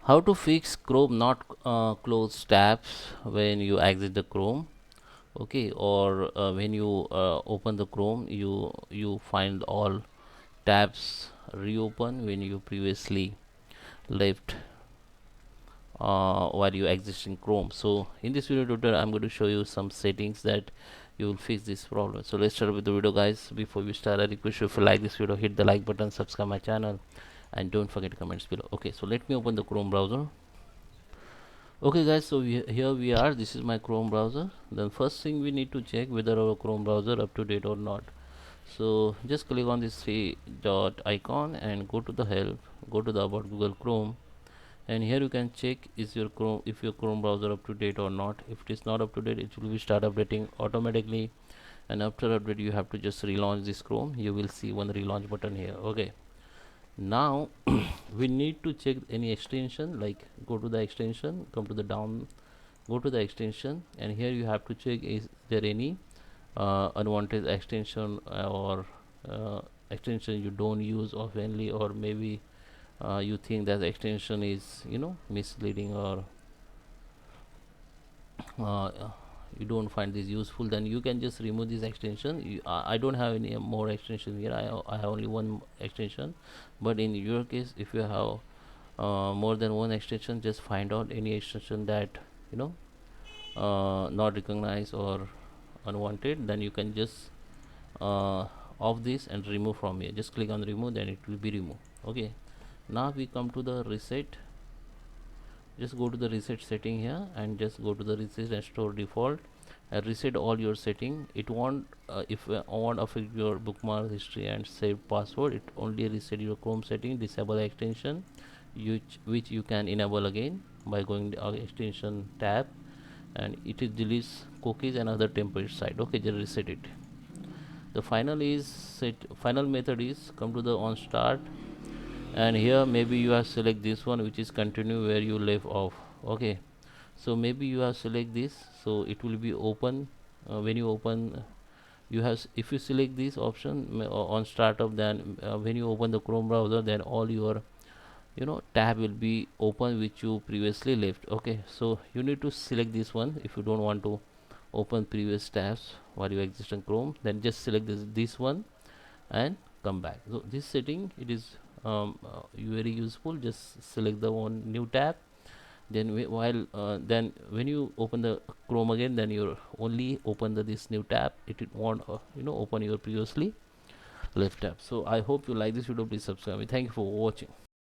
How to fix Chrome not close tabs when you exit the Chrome, okay, or when you open the Chrome, you find all tabs reopen when you previously left while you exist in Chrome. So in this video tutorial, I'm going to show you some settings that you will fix this problem. So let's start with the video, guys. Before we start, I request you, if you like this video, hit the like button, subscribe my channel, and don't forget comments below. Okay, so let me open the Chrome browser. Okay guys, so here we are. This is my Chrome browser. Then first thing, we need to check whether our Chrome browser up to date or not. So just click on this three dot icon and go to the help, go to the about Google Chrome, and here you can check is your Chrome, if your Chrome browser up to date or not. If it is not up to date, it will be start updating automatically, and after update you have to just relaunch this Chrome. You will see one relaunch button here. Okay, now we need to check any extension, like go to the extension, come to the down, go to the extension, and here you have to check is there any unwanted extension or extension you don't use oftenly, or maybe you think that the extension is misleading, or uh, you don't find this useful. Then you can just remove this extension. I don't have any more extension here. I have only one extension, but in your case, if you have more than one extension, just find out any extension that you know not recognized or unwanted, then you can just off this and remove from here. Just click on remove, then it will be removed. Okay, now we come to the reset. Just go to the reset setting here and just go to the reset and store default and reset all your setting. It won't if won't affect your bookmark history and saved password. It only reset your Chrome setting, disable extension, which you can enable again by going to extension tab, and it is deletes cookies and other temporary site. Okay, just reset it. The final method is come to the on start, and here maybe you have select this one, which is continue where you left off. Okay, so maybe you have select this, so it will be open when you open. You have if you select this option on startup, then when you open the Chrome browser, then all your tab will be open which you previously left. Okay, so you need to select this one if you don't want to open previous tabs while you exist in Chrome. Then just select this one and come back. So this setting, it is very useful. Just select the one new tab, then then when you open the Chrome again, then you only open this new tab. It won't open your previously left tab. So I hope you like this video. Please subscribe me. Thank you for watching.